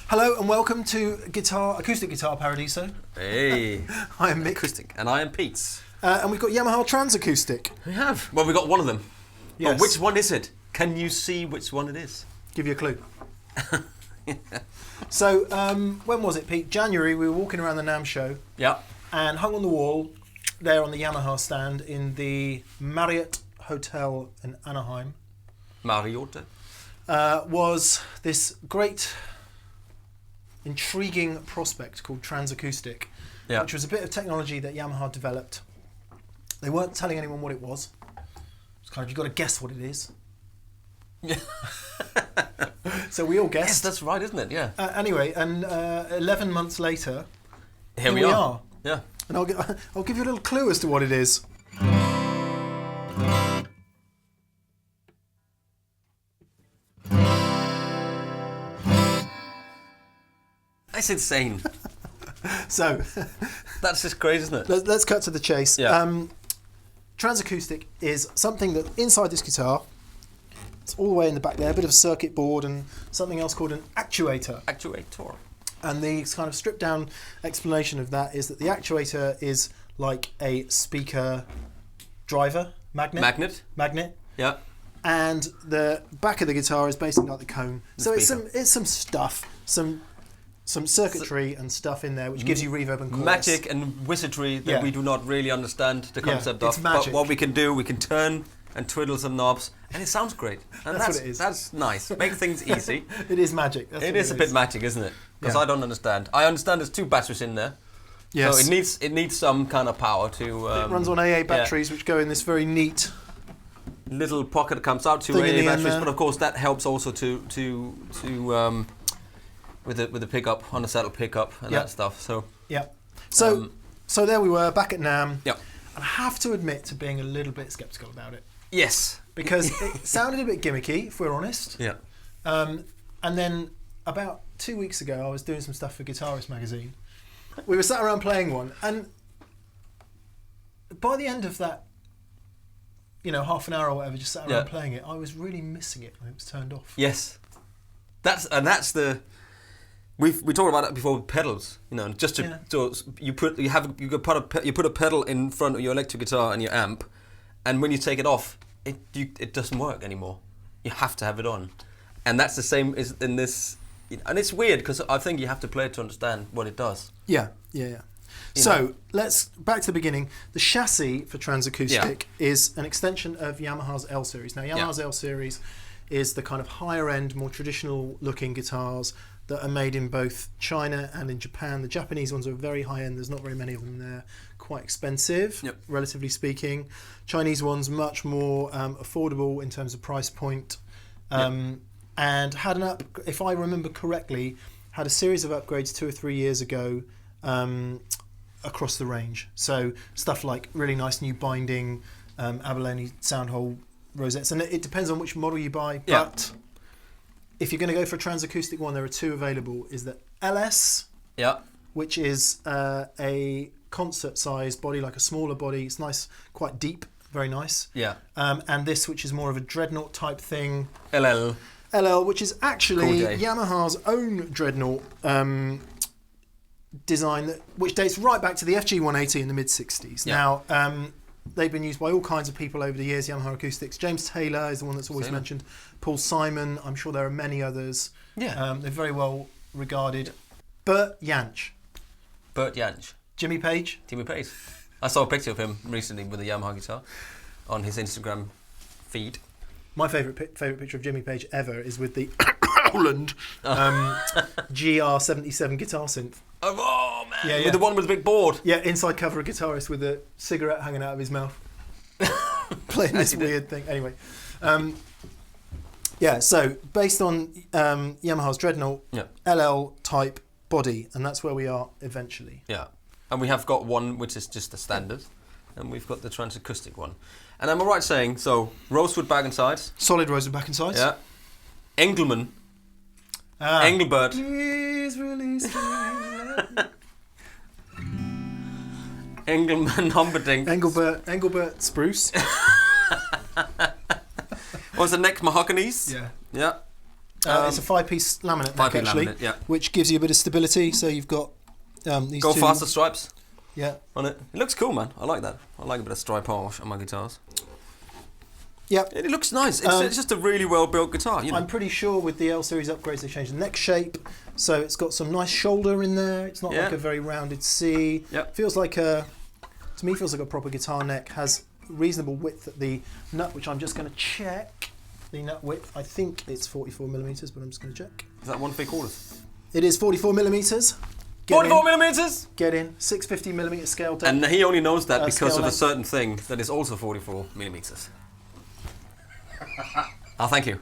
Hello and welcome to Acoustic Guitar Paradiso. Hey, I am Mick. Acoustic, and I am Pete. And we've got Yamaha Transacoustic. We have. Well, we got one of them. Yes. But which one is it? Can you see which one it is? Give you a clue. So, when was it, Pete? January, we were walking around the NAMM show. Yeah. And hung on the wall, there on the Yamaha stand in the Marriott Hotel in Anaheim. Marriott. Was this great, intriguing prospect called Transacoustic, which was a bit of technology that Yamaha developed. They weren't telling anyone what it was. It's kind of, you've got to guess what it is. Yeah. So we all guessed. Yes, that's right, isn't it? Yeah. Anyway, and 11 months later, here we are. Yeah. And I'll give you a little clue as to what it is. That's insane. So that's just crazy, isn't it? Let's cut to the chase. Yeah. Transacoustic is something that inside this guitar, it's all the way in the back there, a bit of a circuit board and something else called an actuator. Actuator. And the kind of stripped down explanation of that is that the actuator is like a speaker driver, magnet. Yeah. And the back of the guitar is basically like the cone. So it's some stuff, some circuitry and stuff in there which gives you reverb and chorus. Magic and wizardry that we do not really understand the concept of. Magic. But what we can do, we can turn and twiddle some knobs, and it sounds great. And that's what it is. That's nice. Make things easy. It is magic. It is a bit magic, isn't it? Because I don't understand. I understand there's two batteries in there. Yes. So it needs some kind of power to. It runs on AA batteries, which go in this very neat little pocket that comes out to AA batteries, but of course that helps also to with the pickup on the saddle pickup and that stuff. So so there we were back at NAMM. Yeah. And I have to admit to being a little bit sceptical about it. Yes. Because it sounded a bit gimmicky, if we're honest. Yeah. And then about 2 weeks ago, I was doing some stuff for Guitarist magazine. We were sat around playing one, and by the end of that, half an hour or whatever, just sat around playing it, I was really missing it when it was turned off. Yes. That's the. We talked about that before with pedals, just to so you put a pedal in front of your electric guitar and your amp, and when you take it off, it doesn't work anymore. You have to have it on, and that's the same as in this. And it's weird because I think you have to play it to understand what it does. Yeah. So let's back to the beginning. The chassis for Transacoustic is an extension of Yamaha's L series. Now Yamaha's L series is the kind of higher end, more traditional looking guitars that are made in both China and in Japan. The Japanese ones are very high end. There's not very many of them there. Quite expensive, relatively speaking. Chinese ones much more affordable in terms of price point. And had if I remember correctly, had a series of upgrades 2 or 3 years ago across the range. So stuff like really nice new binding, abalone sound hole rosettes, and it depends on which model you buy. But if you're going to go for a Transacoustic one, there are two available. Is the LS, which is a concert-sized body, like a smaller body. It's nice, quite deep, very nice. Yeah. And this, which is more of a dreadnought type thing. LL, which is actually Yamaha's own dreadnought design, which dates right back to the FG180 in the mid-60s. Now, they've been used by all kinds of people over the years, Yamaha acoustics. James Taylor is the one that's always mentioned. Paul Simon, I'm sure there are many others. Yeah. They're very well regarded. Bert Jansch. Jimmy Page. I saw a picture of him recently with a Yamaha guitar on his Instagram feed. My favourite picture of Jimmy Page ever is with the Holland GR77 guitar synth. Oh man! Yeah. With the one with the big board. Yeah, inside cover a guitarist with a cigarette hanging out of his mouth, playing this weird thing. Anyway, so based on Yamaha's Dreadnought LL type body, and that's where we are eventually. Yeah, and we have got one which is just the standard, and we've got the Transacoustic one. And am I right saying rosewood back and sides? Solid rosewood back and sides. Yeah. Engelmann. Engelbert. Please release me. Engelmann Humperdinck. Engelbert Spruce. Was the neck mahoganies? Yeah. Yeah. It's a 5-piece laminate neck, actually, which gives you a bit of stability. So you've got these Go two... faster stripes. Yeah. On it. It looks cool, man. I like that. I like a bit of stripe polish on my guitars. Yeah. It looks nice. It's just a really well-built guitar. You know? I'm pretty sure with the L series upgrades they changed the neck shape, so it's got some nice shoulder in there. It's not like a very rounded C. Yep. Feels like to me feels like a proper guitar neck. Has reasonable width at the nut, which I'm just going to check. The nut width, I think it's 44 millimeters, but I'm just going to check. Is that 1 3/4? It is 44 millimeters. 44 millimeters? Get in. 650 millimeter scale depth. And he only knows that because of a certain thing that is also 44 millimeters. Oh, thank you.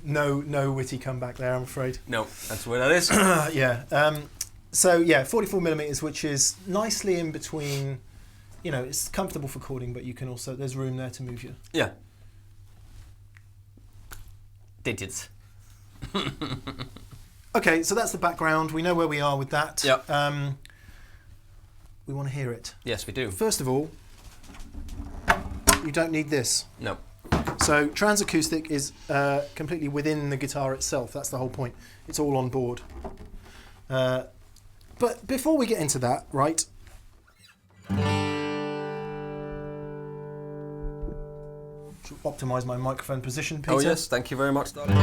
No witty comeback there, I'm afraid. No, that's where that is. Yeah. So yeah, 44 millimeters, which is nicely in between. You know, it's comfortable for chording, but you can also there's room there to move your. Yeah. Digits. Okay, so that's the background. We know where we are with that. Yeah. We want to hear it. Yes, we do. First of all, you don't need this. No. So Transacoustic is completely within the guitar itself. That's the whole point. It's all on board. But before we get into that, right? To optimize my microphone position, Peter. Oh yes, thank you very much, darling.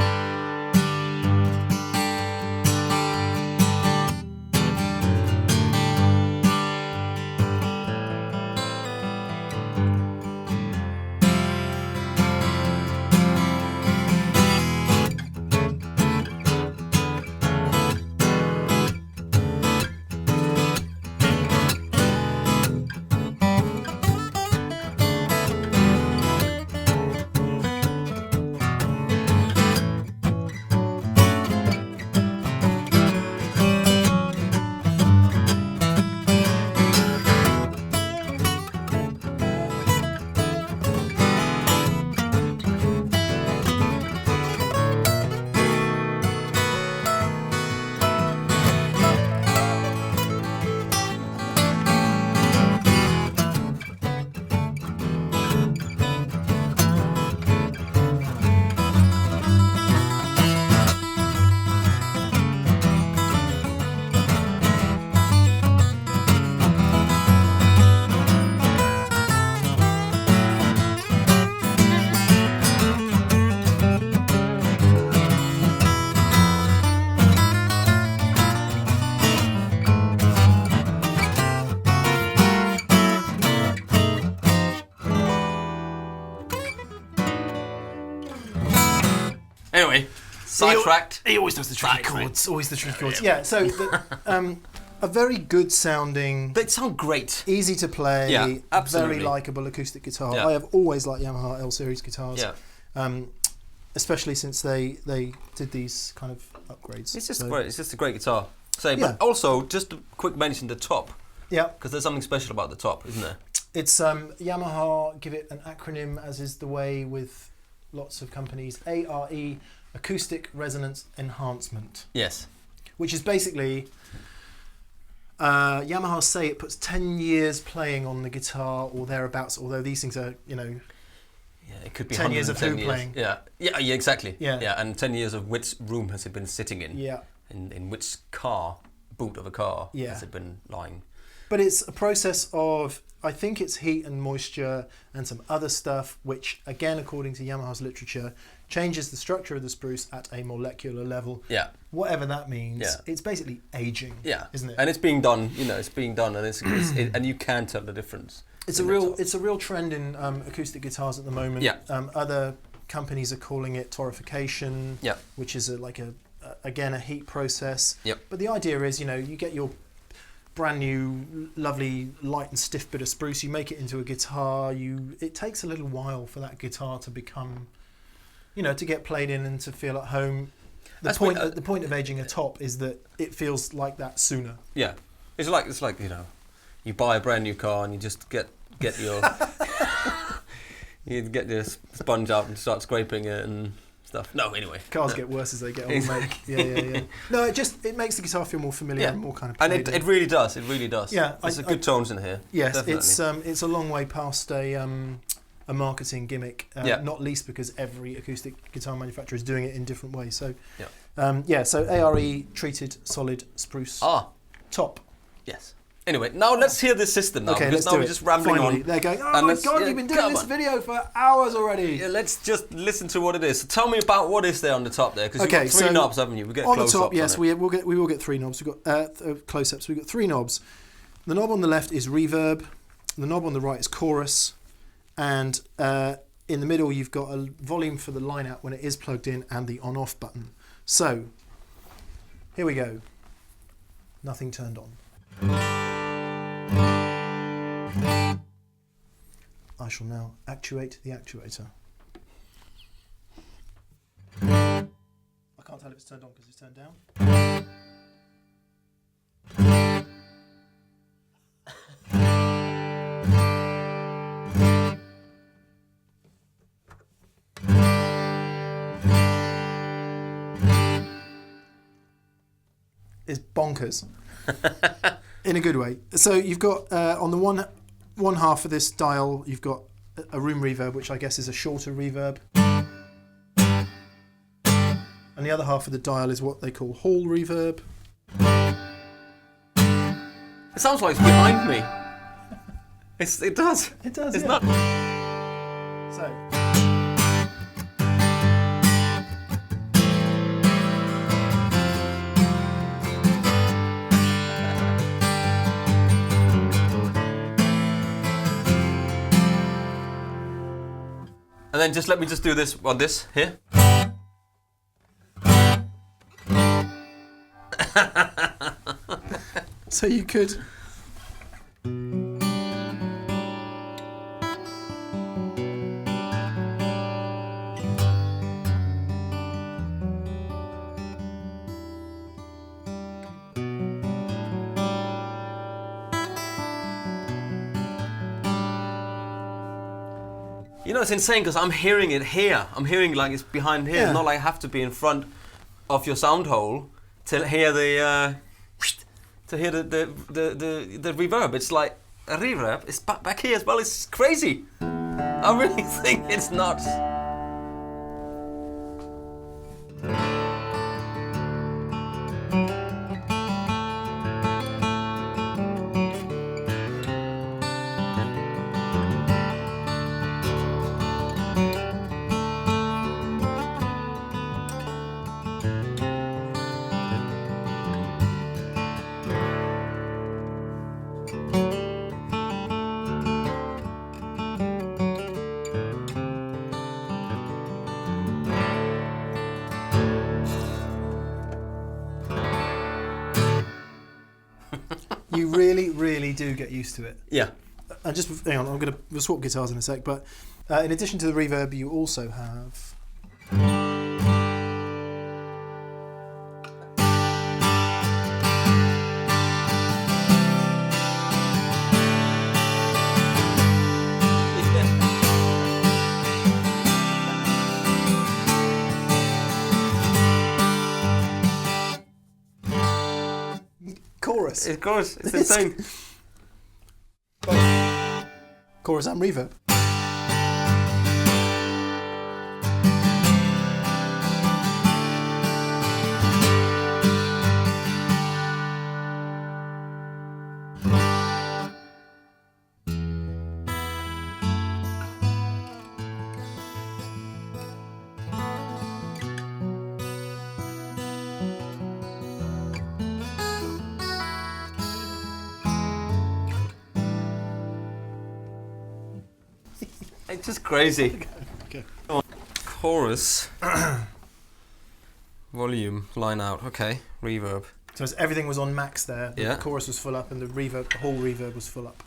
Anyway, sidetracked. He always does the tricky chords. Always the tricky chords. Yeah. So a very good sounding. They sound great. Easy to play. Yeah, absolutely. Very likeable acoustic guitar. Yeah. I have always liked Yamaha L series guitars. Yeah. Especially since they did these kind of upgrades. It's just great. It's just a great guitar. But also just a quick mention the top. Yeah. Because there's something special about the top, isn't there? It's Yamaha give it an acronym, as is the way with lots of companies. ARE, Acoustic Resonance Enhancement. Yes. Which is basically Yamaha say it puts 10 years playing on the guitar or thereabouts. Although these things are, you know. Yeah, it could be 10 years of who playing. Yeah, exactly. Yeah, and 10 years of which room has it been sitting in? Yeah. In which boot of a car has it been lying? But it's a process of, I think it's heat and moisture and some other stuff, which again, according to Yamaha's literature, changes the structure of the spruce at a molecular level. Yeah. Whatever that means. Yeah. It's basically aging. Yeah. Isn't it? And it's being done. It's being done, and and you can tell the difference. It's a real trend in acoustic guitars at the moment. Yeah. Other companies are calling it torrefication. Yeah. Which is again a heat process. Yep. But the idea is, you get your brand new, lovely, light and stiff bit of spruce. You make it into a guitar. It takes a little while for that guitar to become, to get played in and to feel at home. The point of aging a top is that it feels like that sooner. Yeah, it's like you buy a brand new car and you just get your you get your sponge out and start scraping it and stuff. No, anyway. Cars get worse as they get older, mate. Yeah. No, it makes the guitar feel more familiar and more kind of played. And it really does. It really does. Yeah. There's good tones in here. Yes, definitely. it's a long way past a marketing gimmick, not least because every acoustic guitar manufacturer is doing it in different ways. So, so ARE treated solid spruce top. Yes. Anyway, now let's hear this system now. Okay, because now we're just rambling on. They're going, oh my God, you've been doing this video for hours already. Yeah, let's just listen to what it is. So tell me about what is there on the top there, because you've got three knobs, haven't you? We get on the top, close-ups yes, we will get three knobs. We've got close-ups. We've got three knobs. The knob on the left is reverb. The knob on the right is chorus. And in the middle, you've got a volume for the line out when it is plugged in and the on-off button. So, here we go. Nothing turned on. I shall now actuate the actuator. I can't tell if it's turned on because it's turned down. It's bonkers. In a good way. So you've got on the one half of this dial, you've got a room reverb, which I guess is a shorter reverb. And the other half of the dial is what they call hall reverb. It sounds like it's behind me. It does. It does. It's not. So. And then let me do this on this here. So you could. You know, it's insane because I'm hearing it here. I'm hearing like it's behind here. Yeah. It's not like I have to be in front of your sound hole to hear the reverb. It's like a reverb. It's back here as well. It's crazy. I really think it's nuts. You really, really do get used to it. Yeah. And just hang on, we'll swap guitars in a sec. But in addition to the reverb, you also have. Chorus. Of course, it's insane. Chorus and reverb. It's just crazy. Okay. Chorus. Volume, line out. Okay. Reverb. So everything was on max there. The Yeah. chorus was full up and the whole reverb was full up.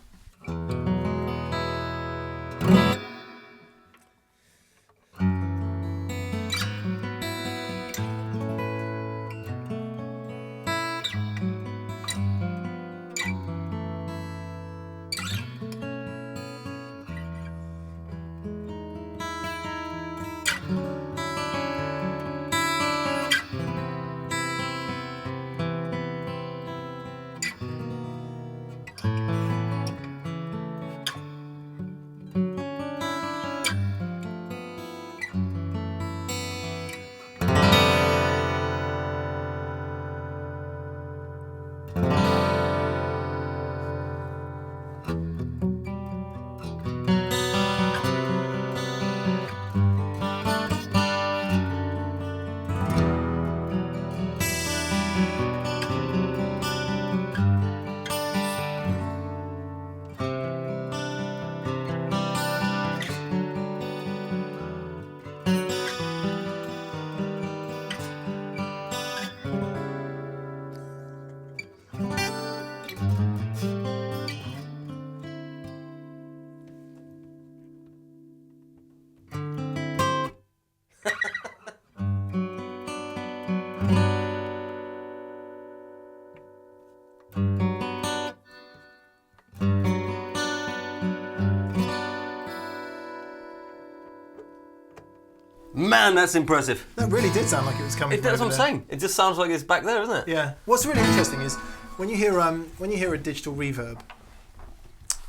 Man, that's impressive. That really did sound like it was coming. That's from what I'm over saying. It just sounds like it's back there, isn't it? Yeah. What's really interesting is when you hear a digital reverb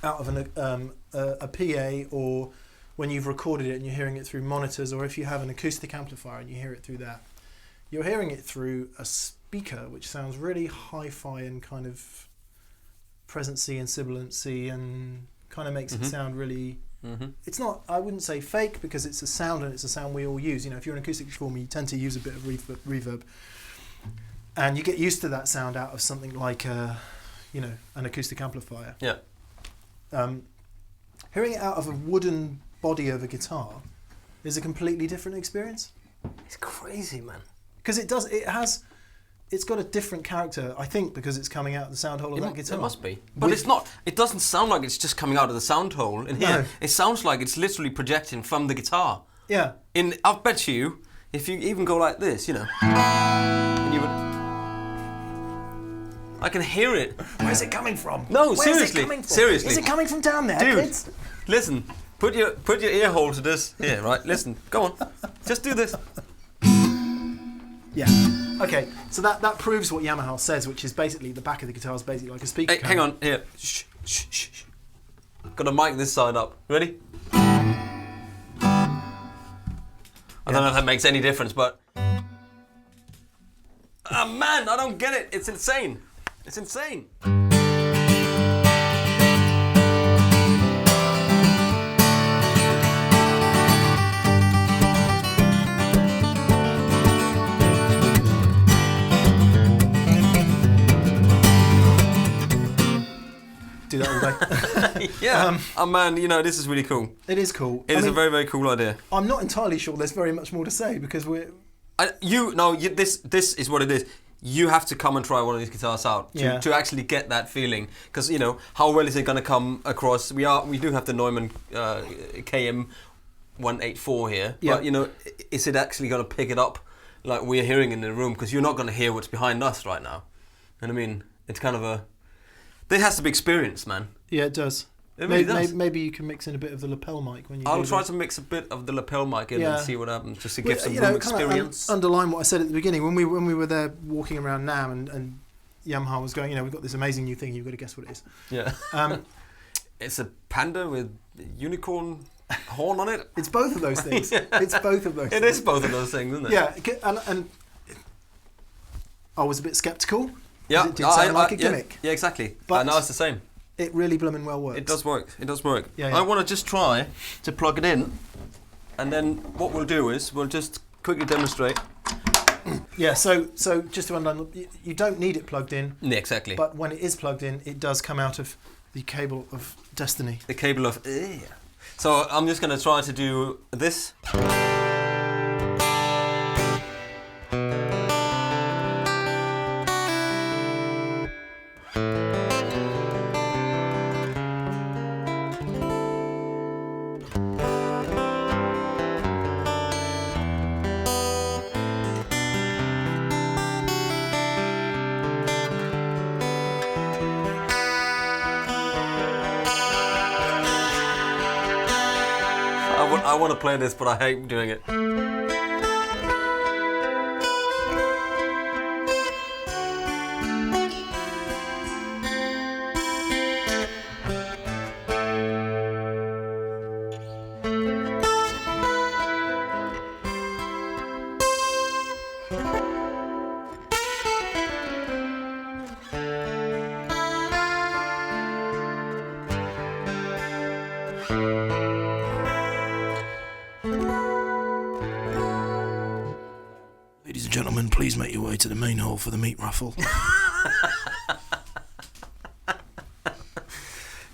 out of a PA, or when you've recorded it and you're hearing it through monitors, or if you have an acoustic amplifier and you hear it through that, you're hearing it through a speaker which sounds really hi-fi and kind of presency and sibilancy and kind of makes it sound really. It's not, I wouldn't say fake, because it's a sound and it's a sound we all use. You know, if you're an acoustic performer, you tend to use a bit of reverb, and you get used to that sound out of something like an acoustic amplifier. Yeah. Hearing it out of a wooden body of a guitar is a completely different experience. It's crazy, man. Because it's got a different character, I think, because it's coming out of the sound hole of that guitar. It must be. But it's not. It doesn't sound like it's just coming out of the sound hole in here. No. It sounds like it's literally projecting from the guitar. Yeah. I'll bet you, if you even go like this, you know, and you would, I can hear it. Where's it coming from? No, Where's seriously. it coming from? Seriously. Is it coming from down there, Dude, kids? listen. Put your ear hole to this. Here, right? Listen. Go on. Just do this. Yeah. Okay, so that proves what Yamaha says, which is basically the back of the guitar is basically like a speaker. Hey, hang on. Here. Shh, shh, shh, shh. Got to mic this side up. Ready? I don't know if that makes any difference, but... Ah, man, I don't get it. It's insane. It's insane. Do that all day. Yeah. Oh man, you know, this is really cool. It is cool. It is a very, very cool idea. I'm not entirely sure there's very much more to say, because this is what it is. You have to come and try one of these guitars out to actually get that feeling. Because, you know, how well is it going to come across? We do have the Neumann KM 184 here. Yeah. But, you know, is it actually going to pick it up like we're hearing in the room? Because you're not going to hear what's behind us right now. And I mean, it's kind of a... There has to be experience, man. Yeah, it does. It really does. Maybe you can mix in a bit of the lapel mic when you. I'll try to mix a bit of the lapel mic in and see what happens, just to give some room experience. Underline what I said at the beginning when we were there walking around NAMM and Yamaha was going. You know, we've got this amazing new thing. You've got to guess what it is. Yeah. It's a panda with unicorn horn on it. It's both of those things. Yeah. It's both of those. It is both of those things, isn't it? Yeah, and I was a bit sceptical. Yeah, it did sound like a gimmick. Yeah, exactly. But now it's the same. It really blooming well works. It does work. It does work. Yeah. I want to just try to plug it in, and then what we'll do is we'll just quickly demonstrate. Yeah. So just to underline, you don't need it plugged in. Yeah, exactly. But when it is plugged in, it does come out of the cable of destiny. The cable of. So I'm just going to try to do this. I want to play this, but I hate doing it. Ladies and gentlemen, please make your way to the main hall for the meat raffle.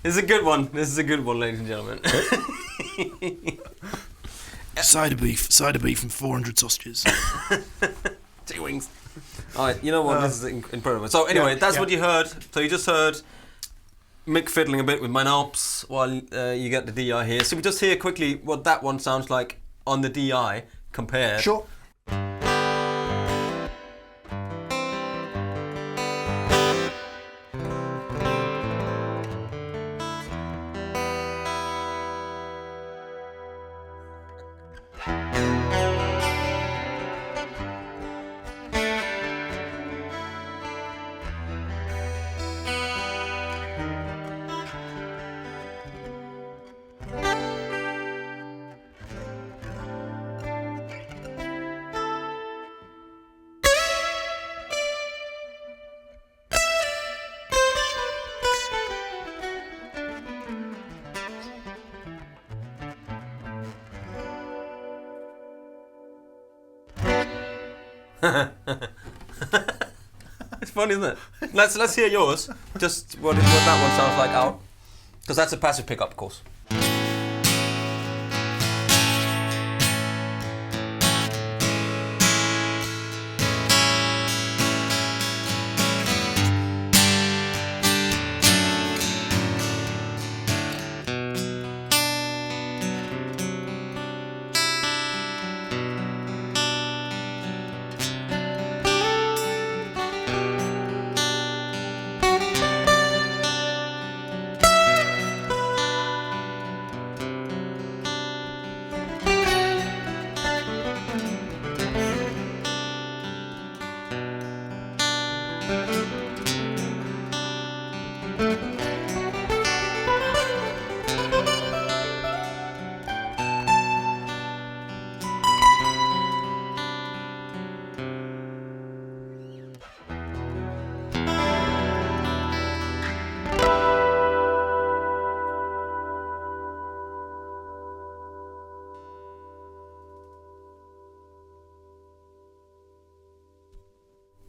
This is a good one. This is a good one, ladies and gentlemen. Cider beef and 400 sausages. 2 wings. All right, you know what? This is incredible. So anyway, that's what you heard. So you just heard Mick fiddling a bit with my knobs while you get the DI here. So we just hear quickly what that one sounds like on the DI compare. Sure. It's funny, isn't it? Let's hear yours. Just what that one sounds like out, because that's a passive pickup, of course.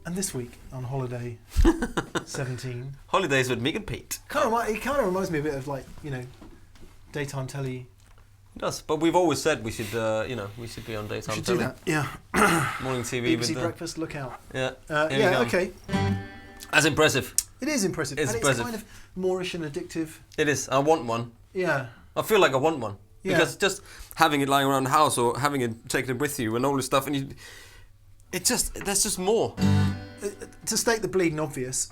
And this week on Holiday 17, Holidays with Mick and Pete. it kind of reminds me a bit of like, you know, daytime telly. It does, but we've always said we should, we should be on daytime We should telly. do that. Yeah. Morning TV with BBC the Breakfast, look out. Yeah. Yeah. Okay. That's impressive. It is impressive. It's and impressive. It's kind of Moorish and addictive. It is. I want one. Yeah. I feel like I want one. Yeah. Because just having it lying around the house or having it taking it with you and all this stuff, and there's just more. To state the bleeding obvious,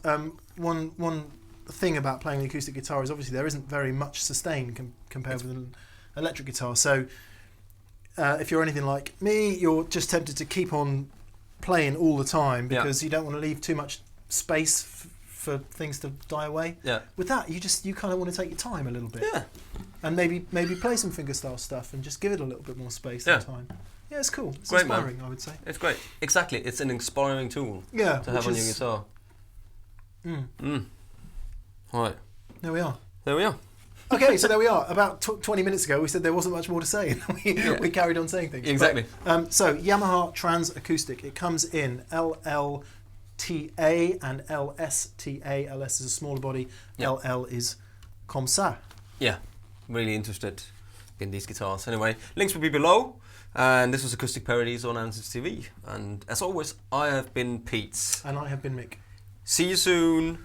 one thing about playing the acoustic guitar is obviously there isn't very much sustain compared with an electric guitar. So if you're anything like me, you're just tempted to keep on playing all the time because you don't want to leave too much space for things to die away. Yeah. With that, you kind of want to take your time a little bit. Yeah. And maybe play some fingerstyle stuff and just give it a little bit more space and time. Yeah, it's cool. It's great, inspiring, man. I would say. It's great. Exactly. It's an inspiring tool to have on your guitar. All right. There we are. There we are. Okay, so there we are. About 20 minutes ago, we said there wasn't much more to say. We carried on saying things. Exactly. But, so, Yamaha Transacoustic. It comes in LLTA and LSTA. LS is a smaller body. LL is comme ça. Yeah. Really interested in these guitars. Anyway, links will be below. And this was Acoustic Paradiso on Andertons TV. And as always, I have been Pete. And I have been Mick. See you soon.